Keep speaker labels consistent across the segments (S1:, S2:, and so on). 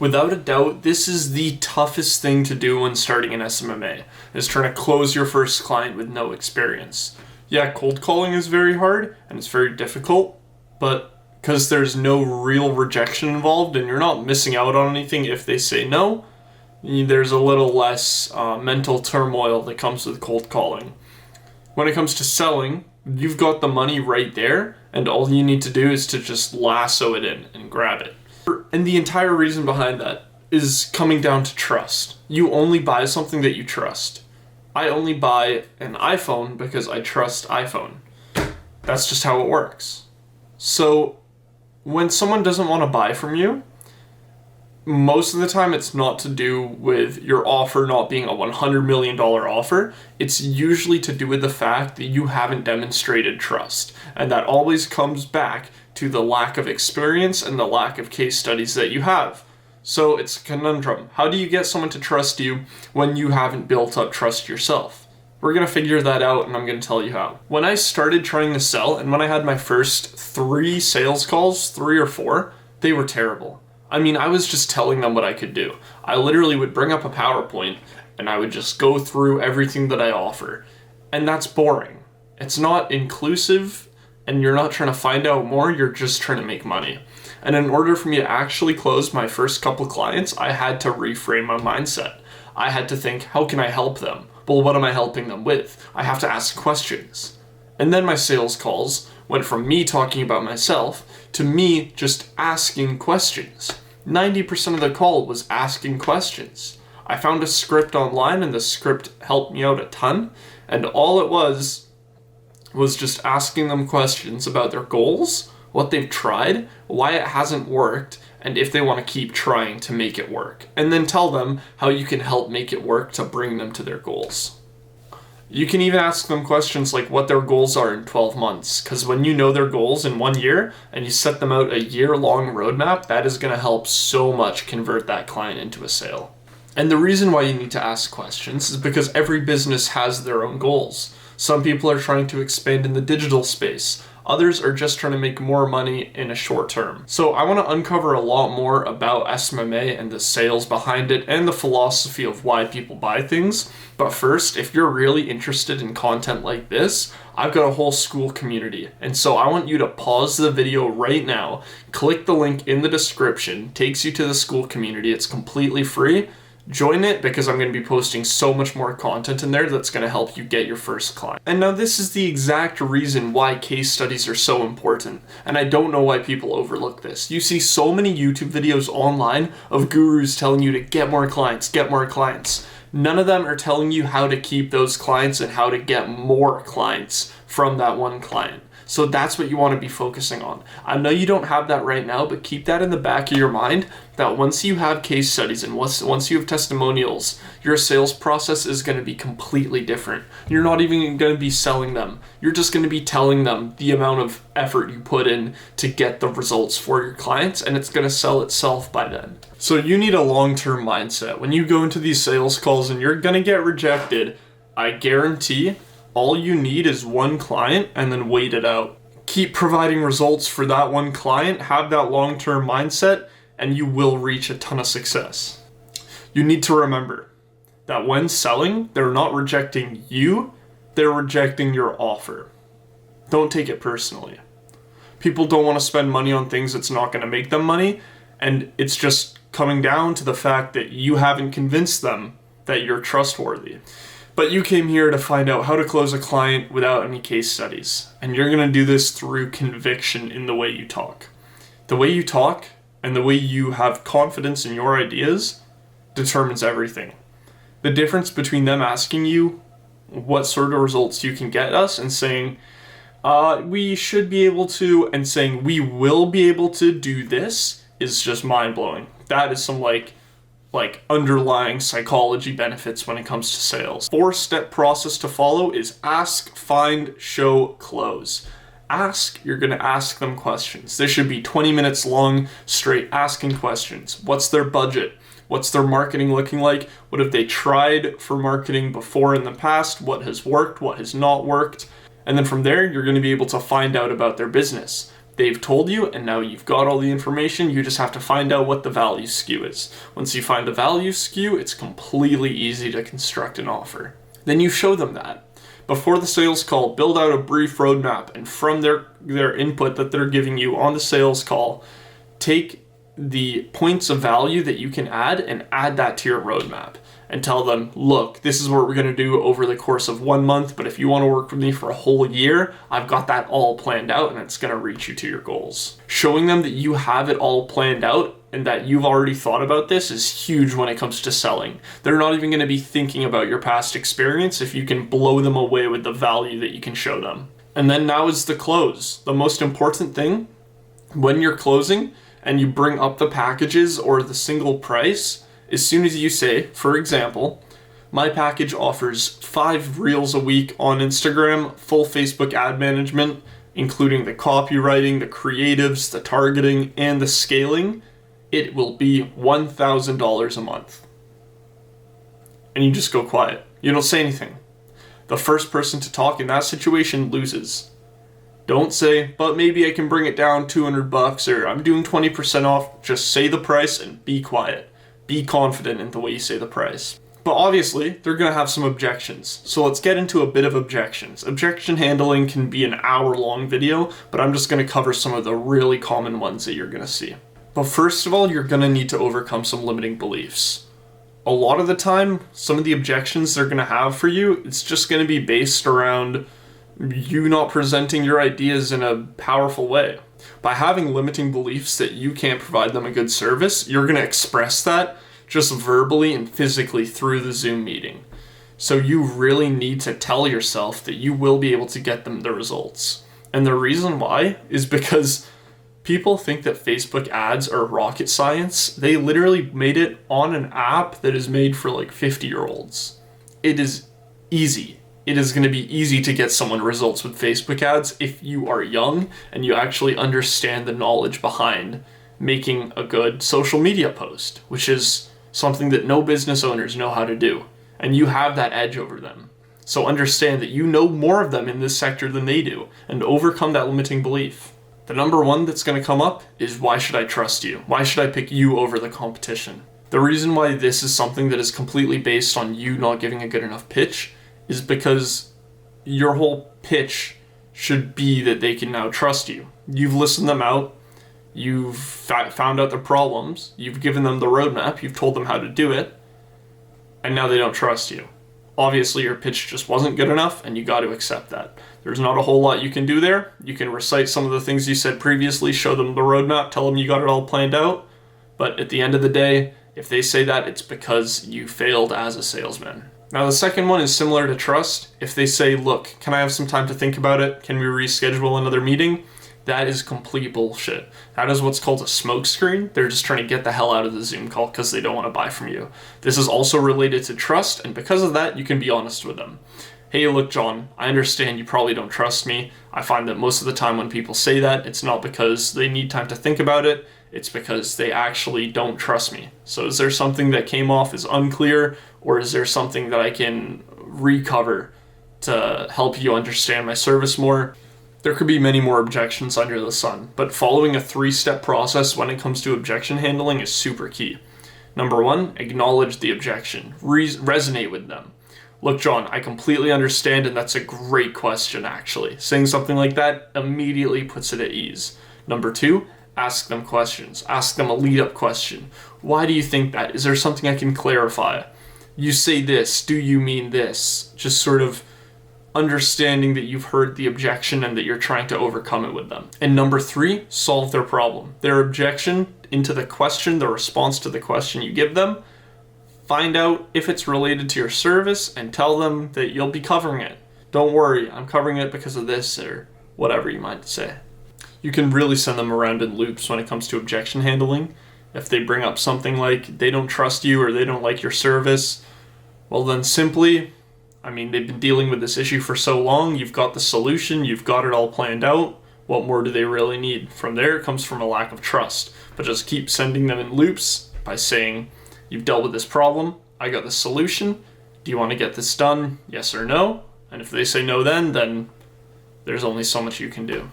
S1: Without a doubt, this is the toughest thing to do when starting an SMMA, is trying to close your first client with no experience. Yeah, cold calling is very hard and it's very difficult, but because there's no real rejection involved and you're not missing out on anything if they say no, there's a little less mental turmoil that comes with cold calling. When it comes to selling, you've got the money right there, and all you need to do is to just lasso it in and grab it. And the entire reason behind that is coming down to trust. You only buy something that you trust. I only buy an iPhone because I trust iPhone. That's just how it works. So when someone doesn't want to buy from you, most of the time it's not to do with your offer not being a $100 million offer. It's usually to do with the fact that you haven't demonstrated trust. And that always comes back to the lack of experience and the lack of case studies that you have. So it's a conundrum. How do you get someone to trust you when you haven't built up trust yourself? We're going to figure that out, and I'm going to tell you how. When I started trying to sell, and when I had my first 3 sales calls, 3 or 4, they were terrible. I mean, I was just telling them what I could do. I literally would bring up a PowerPoint and I would just go through everything that I offer. And that's boring. It's not inclusive, and you're not trying to find out more, you're just trying to make money. And in order for me to actually close my first couple clients, I had to reframe my mindset. I had to think, how can I help them? Well, what am I helping them with? I have to ask questions. And then my sales calls went from me talking about myself to me just asking questions. 90% of the call was asking questions. I found a script online, and the script helped me out a ton, and all it was just asking them questions about their goals, what they've tried, why it hasn't worked, and if they want to keep trying to make it work. And then tell them how you can help make it work to bring them to their goals. You can even ask them questions like what their goals are in 12 months, because when you know their goals in 1 year and you set them out a year-long roadmap, that is going to help so much convert that client into a sale. And the reason why you need to ask questions is because every business has their own goals. Some people are trying to expand in the digital space. Others are just trying to make more money in a short term. So I want to uncover a lot more about SMMA and the sales behind it and the philosophy of why people buy things. But first, if you're really interested in content like this, I've got a whole school community. And so I want you to pause the video right now, click the link in the description, takes you to the school community. It's completely free. Join it because I'm going to be posting so much more content in there that's going to help you get your first client. And now this is the exact reason why case studies are so important. And I don't know why people overlook this. You see so many YouTube videos online of gurus telling you to get more clients, get more clients. None of them are telling you how to keep those clients and how to get more clients from that one client. So that's what you want to be focusing on. I know you don't have that right now, but keep that in the back of your mind that once you have case studies and once you have testimonials, your sales process is going to be completely different. You're not even going to be selling them. You're just going to be telling them the amount of effort you put in to get the results for your clients, and it's going to sell itself by then. So you need a long-term mindset. When you go into these sales calls and you're going to get rejected, I guarantee all you need is one client and then wait it out. Keep providing results for that one client, have that long-term mindset, and you will reach a ton of success. You need to remember that when selling, they're not rejecting you, they're rejecting your offer. Don't take it personally. People don't want to spend money on things that's not going to make them money, and it's just coming down to the fact that you haven't convinced them that you're trustworthy. But you came here to find out how to close a client without any case studies. And you're going to do this through conviction in the way you talk. The way you talk and the way you have confidence in your ideas determines everything. The difference between them asking you what sort of results you can get us and saying, we should be able to, and saying we will be able to do this is just mind-blowing. That is some like underlying psychology benefits when it comes to sales. 4-step process to follow is ask, find, show, close. Ask, you're going to ask them questions. This should be 20 minutes long, straight asking questions. What's their budget? What's their marketing looking like? What have they tried for marketing before in the past? What has worked? What has not worked? And then from there, you're going to be able to find out about their business. They've told you, and now you've got all the information. You just have to find out what the value skew is. Once you find the value skew, it's completely easy to construct an offer. Then you show them that. Before the sales call, build out a brief roadmap, and from their input that they're giving you on the sales call, take the points of value that you can add and add that to your roadmap. And tell them, look, this is what we're going to do over the course of 1 month, but if you want to work with me for a whole year, I've got that all planned out and it's going to reach you to your goals. Showing them that you have it all planned out and that you've already thought about this is huge when it comes to selling. They're not even going to be thinking about your past experience if you can blow them away with the value that you can show them. And then now is the close. The most important thing, when you're closing and you bring up the packages or the single price, as soon as you say, for example, my package offers 5 reels a week on Instagram, full Facebook ad management, including the copywriting, the creatives, the targeting, and the scaling, it will be $1,000 a month. And you just go quiet. You don't say anything. The first person to talk in that situation loses. Don't say, but maybe I can bring it down $200 or I'm doing 20% off. Just say the price and be quiet. Be confident in the way you say the price. But obviously, they're going to have some objections. So let's get into a bit of objections. Objection handling can be an hour-long video, but I'm just going to cover some of the really common ones that you're going to see. But first of all, you're going to need to overcome some limiting beliefs. A lot of the time, some of the objections they're going to have for you, it's just going to be based around you not presenting your ideas in a powerful way. By having limiting beliefs that you can't provide them a good service, you're going to express that just verbally and physically through the Zoom meeting. So you really need to tell yourself that you will be able to get them the results. And the reason why is because people think that Facebook ads are rocket science. They literally made it on an app that is made for like 50-year-olds. It is easy. It is going to be easy to get someone results with Facebook ads if you are young and you actually understand the knowledge behind making a good social media post, which is something that no business owners know how to do. And you have that edge over them. So understand that you know more of them in this sector than they do and overcome that limiting belief. The number one that's going to come up is, why should I trust you? Why should I pick you over the competition? The reason why this is something that is completely based on you not giving a good enough pitch is because your whole pitch should be that they can now trust you. You've listened them out, you've found out their problems, you've given them the roadmap, you've told them how to do it, and now they don't trust you. Obviously your pitch just wasn't good enough and you got to accept that. There's not a whole lot you can do there. You can recite some of the things you said previously, show them the roadmap, tell them you got it all planned out, but at the end of the day, if they say that, it's because you failed as a salesman. Now the second one is similar to trust. If they say, look, can I have some time to think about it? Can we reschedule another meeting? That is complete bullshit. That is what's called a smoke screen. They're just trying to get the hell out of the Zoom call because they don't want to buy from you. This is also related to trust, and because of that, you can be honest with them. Hey, look, John, I understand you probably don't trust me. I find that most of the time when people say that, it's not because they need time to think about it. It's because they actually don't trust me. So is there something that came off as unclear, or is there something that I can recover to help you understand my service more? There could be many more objections under the sun, but following a 3-step process when it comes to objection handling is super key. Number 1, acknowledge the objection. Resonate with them. Look, John, I completely understand, and that's a great question, actually. Saying something like that immediately puts it at ease. Number 2, ask them questions. Ask them a lead-up question. Why do you think that? Is there something I can clarify? You say this. Do you mean this? Just sort of understanding that you've heard the objection and that you're trying to overcome it with them. And number 3, solve their problem. Their objection into the question, the response to the question you give them. Find out if it's related to your service and tell them that you'll be covering it. Don't worry, I'm covering it because of this, or whatever you might say. You can really send them around in loops when it comes to objection handling. If they bring up something like they don't trust you or they don't like your service, well then simply, they've been dealing with this issue for so long, you've got the solution, you've got it all planned out. What more do they really need? From there, it comes from a lack of trust. But just keep sending them in loops by saying, you've dealt with this problem, I got the solution, do you want to get this done, yes or no? And if they say no then there's only so much you can do.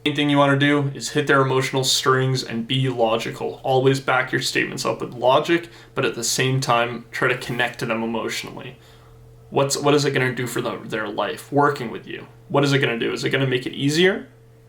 S1: Main thing you want to do is hit their emotional strings and be logical. Always back your statements up with logic, but at the same time, try to connect to them emotionally. What is it going to do for their life working with you? What is it going to do? Is it going to make it easier?